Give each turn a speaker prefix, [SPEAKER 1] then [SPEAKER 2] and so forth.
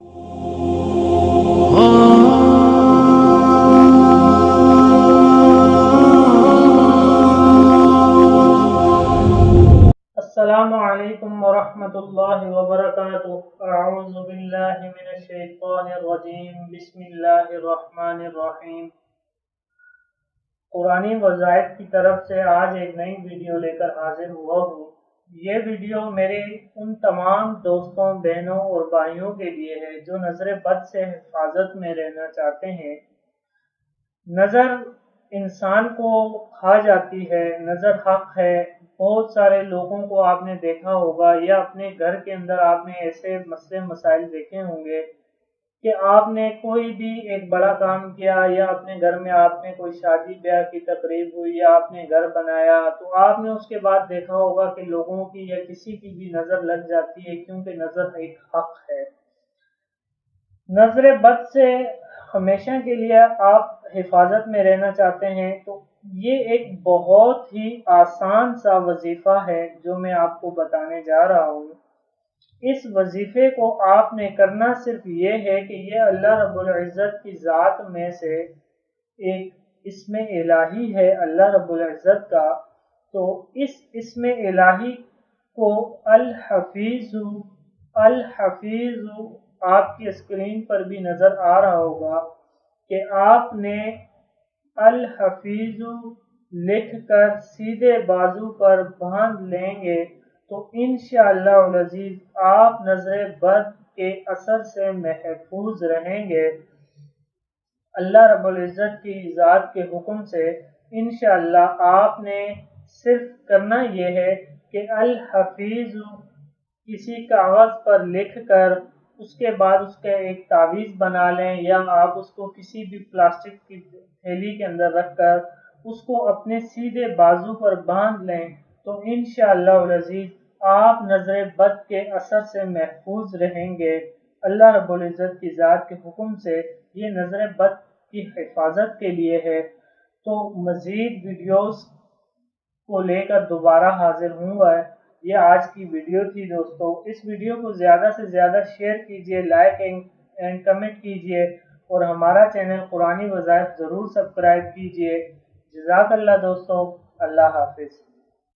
[SPEAKER 1] السلام علیکم ورحمۃ اللہ وبرکاتہ۔ اعوذ باللہ من الشیطان الرجیم، بسم اللہ الرحمن الرحیم۔ قرآنی وظائف کی طرف سے آج ایک نئی ویڈیو لے کر حاضر ہوا ہوں۔ یہ ویڈیو میرے ان تمام دوستوں، بہنوں اور بھائیوں کے لیے ہے جو نظر بد سے حفاظت میں رہنا چاہتے ہیں۔ نظر انسان کو کھا جاتی ہے، نظر حق ہے۔ بہت سارے لوگوں کو آپ نے دیکھا ہوگا یا اپنے گھر کے اندر آپ نے ایسے مسئلے مسائل دیکھے ہوں گے کہ آپ نے کوئی بھی ایک بڑا کام کیا یا اپنے گھر میں آپ نے کوئی شادی بیاہ کی تقریب ہوئی یا آپ نے گھر بنایا تو آپ نے اس کے بعد دیکھا ہوگا کہ لوگوں کی یا کسی کی بھی نظر لگ جاتی ہے، کیونکہ نظر ایک حق ہے۔ نظر بد سے ہمیشہ کے لیے آپ حفاظت میں رہنا چاہتے ہیں تو یہ ایک بہت ہی آسان سا وظیفہ ہے جو میں آپ کو بتانے جا رہا ہوں۔ اس وظیفے کو آپ نے کرنا صرف یہ ہے کہ یہ اللہ رب العزت کی ذات میں سے ایک اسم الہی ہے اللہ رب العزت کا، تو اس اسم الہی کو الحفیظ آپ کی اسکرین پر بھی نظر آ رہا ہوگا کہ آپ نے الحفیظ لکھ کر سیدھے بازو پر باندھ لیں گے تو انشاءاللہ العزیز آپ نظر بد کے اثر سے محفوظ رہیں گے۔ اللہ رب العزت کی ذات کے حکم سے انشاءاللہ آپ نے صرف کرنا یہ ہے کہ الحفیظ کسی کاغذ پر لکھ کر اس کے بعد اس کا ایک تعویذ بنا لیں یا آپ اس کو کسی بھی پلاسٹک کی تھیلی کے اندر رکھ کر اس کو اپنے سیدھے بازو پر باندھ لیں تو انشاءاللہ العزیز آپ نظر بد کے اثر سے محفوظ رہیں گے۔ اللہ رب العزت کی ذات کے حکم سے یہ نظر بد کی حفاظت کے لیے ہے۔ تو مزید ویڈیوز کو لے کر دوبارہ حاضر ہوں گا۔ یہ آج کی ویڈیو تھی دوستو۔ اس ویڈیو کو زیادہ سے زیادہ شیئر کیجئے، لائک اینڈ کمنٹ کیجئے اور ہمارا چینل قرآنی وظائف ضرور سبسکرائب کیجئے۔ جزاک اللہ دوستو، اللہ حافظ۔